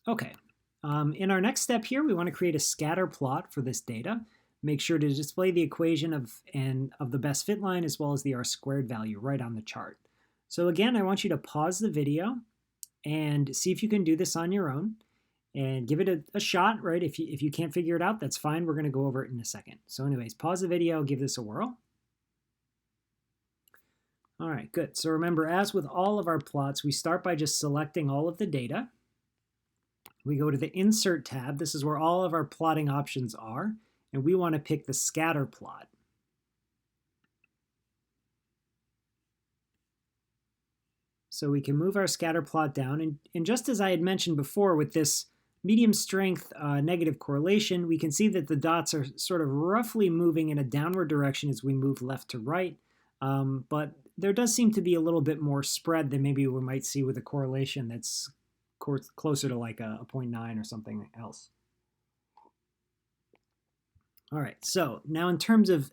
Okay, in our next step here, we want to create a scatter plot for this data. Make sure to display the equation of the best fit line as well as the R² value right on the chart. So again, I want you to pause the video and see if you can do this on your own and give it a shot, right? If you can't figure it out, that's fine. We're going to go over it in a second. So anyways, pause the video, give this a whirl. All right, good. So remember, as with all of our plots, we start by just selecting all of the data. We go to the Insert tab. This is where all of our plotting options are, and we want to pick the scatter plot. So we can move our scatter plot down, and just as I had mentioned before with this medium strength negative correlation, we can see that the dots are sort of roughly moving in a downward direction as we move left to right, but there does seem to be a little bit more spread than maybe we might see with a correlation that's closer to like a 0.9 or something else. All right, so now in terms of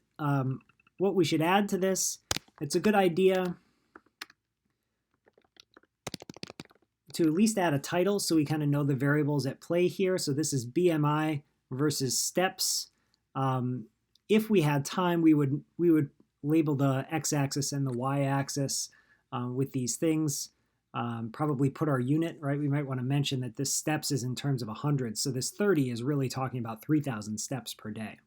what we should add to this, it's a good idea to at least add a title so we kind of know the variables at play here. So this is BMI versus steps. If we had time, we would label the x-axis and the y-axis with these things. Probably put our unit, right? We might want to mention that this steps is in terms of 100. So this 30 is really talking about 3,000 steps per day.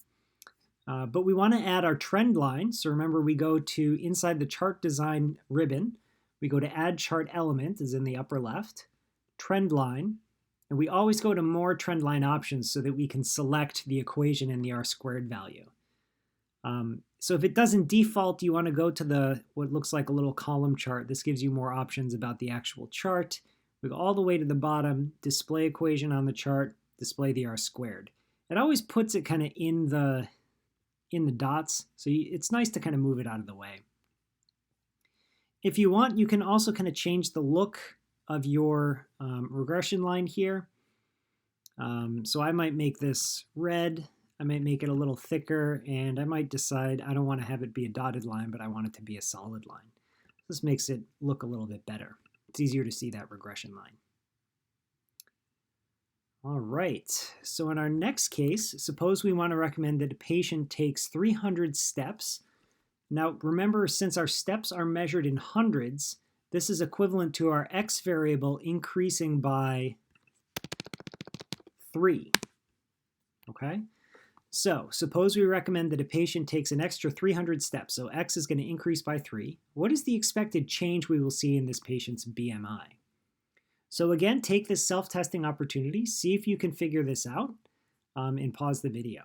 But we want to add our trend line. So remember, we go to inside the chart design ribbon. We go to add chart element, is in the upper left, trend line, and we always go to more trend line options so that we can select the equation in the R² value. So if it doesn't default, you want to go to what looks like a little column chart. This gives you more options about the actual chart. We go all the way to the bottom, display equation on the chart, display the R². It always puts it kind of in the dots, so it's nice to kind of move it out of the way. If you want, you can also kind of change the look of your regression line here. So I might make this red. I might make it a little thicker, and I might decide I don't want to have it be a dotted line, but I want it to be a solid line. This makes it look a little bit better. It's easier to see that regression line. All right, so in our next case, suppose we want to recommend that a patient takes 300 steps. Now remember, since our steps are measured in hundreds, this is equivalent to our x variable increasing by 3, okay? So suppose we recommend that a patient takes an extra 300 steps, so x is going to increase by 3. What is the expected change we will see in this patient's BMI? So again, take this self-testing opportunity, see if you can figure this out, and pause the video.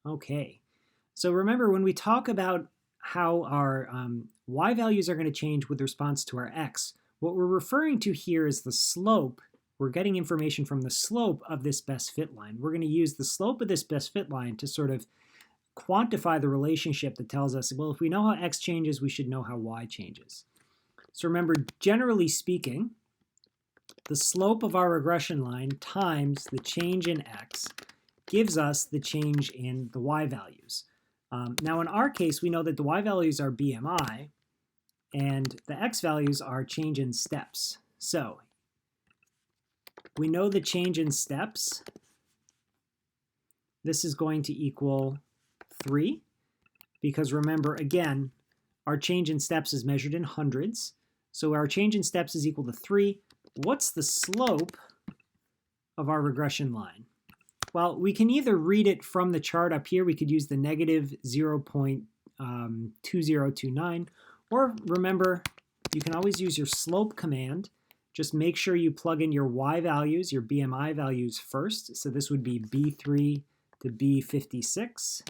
Okay, so remember when we talk about how our y values are going to change with response to our x, what we're referring to here is the slope. We're getting information from the slope of this best fit line. We're going to use the slope of this best fit line to sort of quantify the relationship that tells us, well, if we know how x changes, we should know how y changes. So remember, generally speaking, the slope of our regression line times the change in x gives us the change in the y values. Now in our case, we know that the y values are BMI and the x values are change in steps. So we know the change in steps. This is going to equal 3 because remember, again, our change in steps is measured in hundreds. So our change in steps is equal to 3. What's the slope of our regression line? Well, we can either read it from the chart up here. We could use the negative 0.2029, or remember, you can always use your slope command. Just make sure you plug in your y values, your BMI values first. So this would be B3 to B56.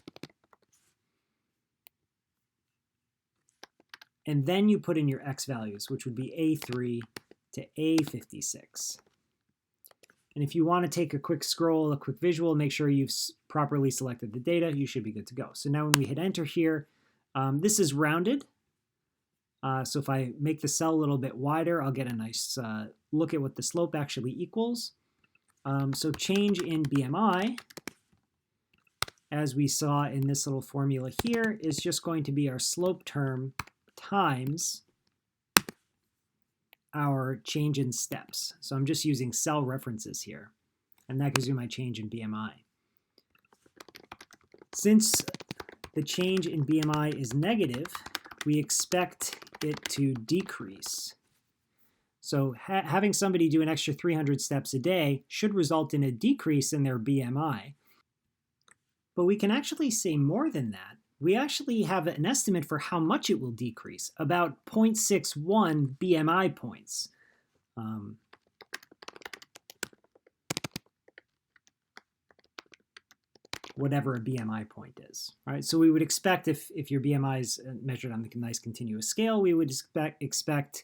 And then you put in your x values, which would be A3 to A56. And if you want to take a quick scroll, a quick visual, make sure you've properly selected the data, you should be good to go. So now when we hit enter here, this is rounded. So if I make the cell a little bit wider, I'll get a nice look at what the slope actually equals. So change in BMI, as we saw in this little formula here, is just going to be our slope term times our change in steps. So I'm just using cell references here, and that gives you my change in BMI. Since the change in BMI is negative, we expect it to decrease. So having somebody do an extra 300 steps a day should result in a decrease in their BMI. But we can actually say more than that. We actually have an estimate for how much it will decrease, about 0.61 BMI points. Whatever a BMI point is. All right, so we would expect if your BMI is measured on the nice continuous scale, we would expect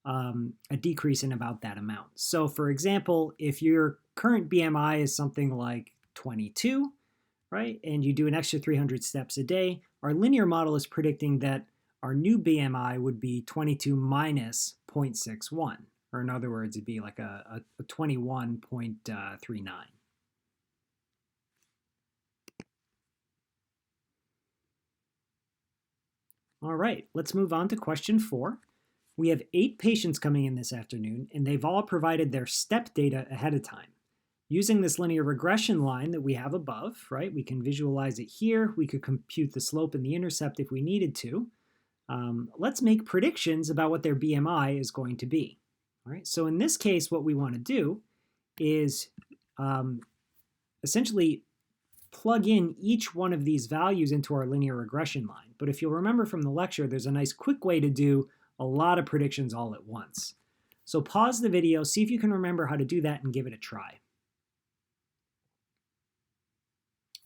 a decrease in about that amount. So for example, if your current BMI is something like 22, right, and you do an extra 300 steps a day, our linear model is predicting that our new BMI would be 22 minus 0.61, or in other words, it'd be like a 21.39. All right, let's move on to question 4. We have 8 patients coming in this afternoon, and they've all provided their step data ahead of time. Using this linear regression line that we have above, right, we can visualize it here. We could compute the slope and the intercept if we needed to. Let's make predictions about what their BMI is going to be. All right, so in this case, what we want to do is essentially plug in each one of these values into our linear regression line. But if you'll remember from the lecture, there's a nice quick way to do a lot of predictions all at once. So pause the video, see if you can remember how to do that, and give it a try.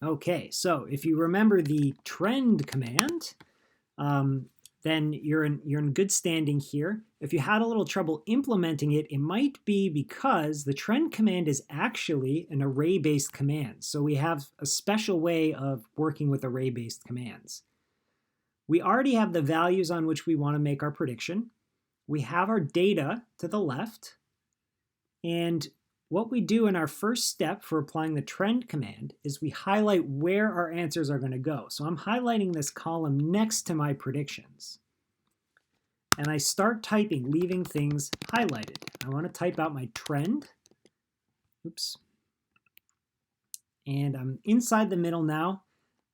Okay, so if you remember the trend command, then you're in good standing here. If you had a little trouble implementing it, it might be because the trend command is actually an array-based command. So we have a special way of working with array-based commands. We already have the values on which we want to make our prediction. We have our data to the left. And what we do in our first step for applying the trend command is we highlight where our answers are going to go. So I'm highlighting this column next to my predictions. And I start typing, leaving things highlighted. I want to type out my trend. Oops. And I'm inside the middle now.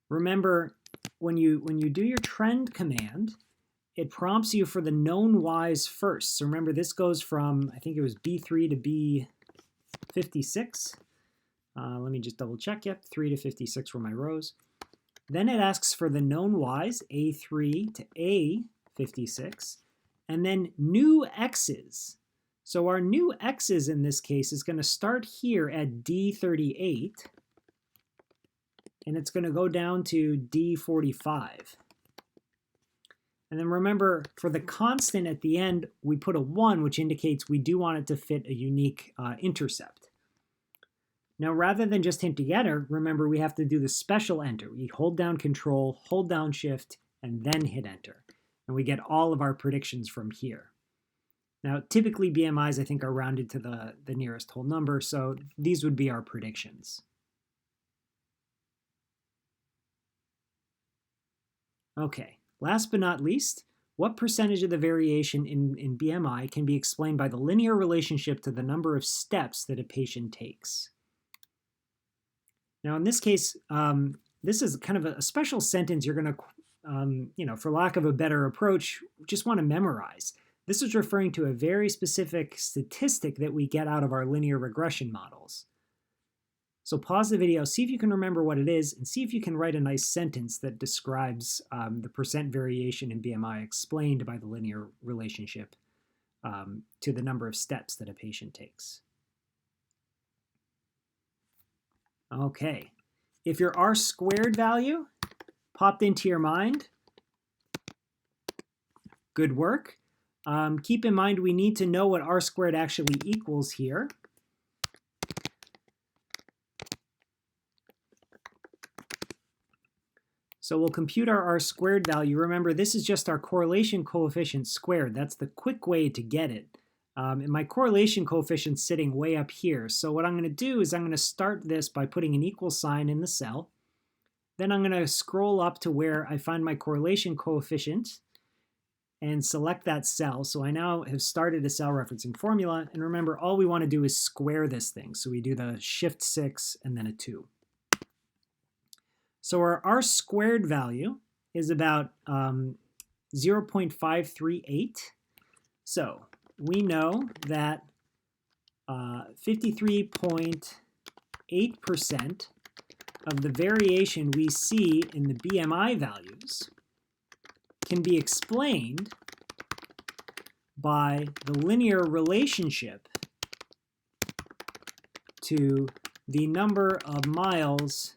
Remember, when you do your trend command, it prompts you for the known y's first. So remember, this goes from, I think it was B3 to B56. Let me just double check. Yep, 3 to 56 were my rows. Then it asks for the known y's, A3 to A56, and then new x's. So our new x's in this case is going to start here at D38, and it's going to go down to D45. And then remember, for the constant at the end, we put a 1, which indicates we do want it to fit a unique intercept. Now, rather than just hit enter, remember we have to do the special enter. We hold down Control, hold down Shift, and then hit enter. And we get all of our predictions from here. Now, typically BMIs, I think, are rounded to the nearest whole number, so these would be our predictions. Okay. Last but not least, what percentage of the variation in BMI can be explained by the linear relationship to the number of steps that a patient takes? Now, in this case, this is kind of a special sentence you're going to, for lack of a better approach, just want to memorize. This is referring to a very specific statistic that we get out of our linear regression models. So pause the video, see if you can remember what it is, and see if you can write a nice sentence that describes the percent variation in BMI explained by the linear relationship to the number of steps that a patient takes. Okay, if your R squared value popped into your mind, good work. Keep in mind we need to know what R squared actually equals here. So we'll compute our R squared value. Remember, this is just our correlation coefficient squared. That's the quick way to get it. And my correlation coefficient's sitting way up here. So what I'm going to do is I'm going to start this by putting an equal sign in the cell. Then I'm going to scroll up to where I find my correlation coefficient. and select that cell. So I now have started a cell referencing formula. And remember, all we want to do is square this thing. So we do the shift 6 and then a 2. So our R squared value is about 0.538. So we know that 53.8% of the variation we see in the BMI values can be explained by the linear relationship to the number of miles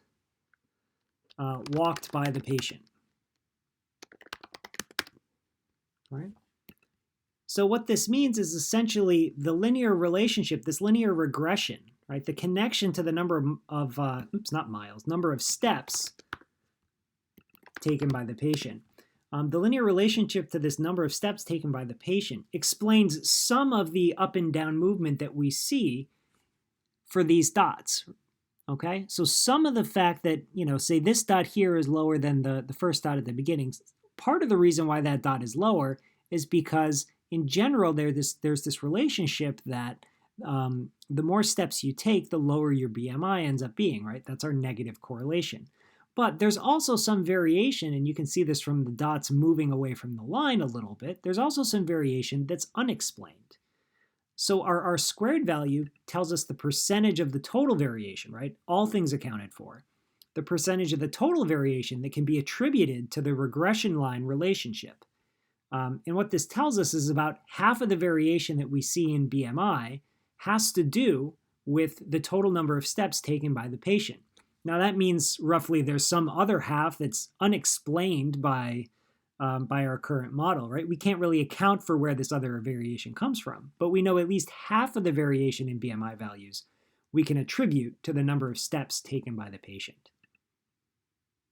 walked by the patient. All right. So what this means is essentially the linear relationship, this linear regression, right? The connection to the number of number of steps taken by the patient. The linear relationship to this number of steps taken by the patient explains some of the up and down movement that we see for these dots. Okay, so some of the fact that, say this dot here is lower than the first dot at the beginning, part of the reason why that dot is lower is because in general, there's this relationship that the more steps you take, the lower your BMI ends up being, right? That's our negative correlation. But there's also some variation, and you can see this from the dots moving away from the line a little bit. There's also some variation that's unexplained. So our R squared value tells us the percentage of the total variation, right? All things accounted for. The percentage of the total variation that can be attributed to the regression line relationship. And what this tells us is about half of the variation that we see in BMI has to do with the total number of steps taken by the patient. Now that means roughly there's some other half that's unexplained by our current model, right? We can't really account for where this other variation comes from, but we know at least half of the variation in BMI values we can attribute to the number of steps taken by the patient.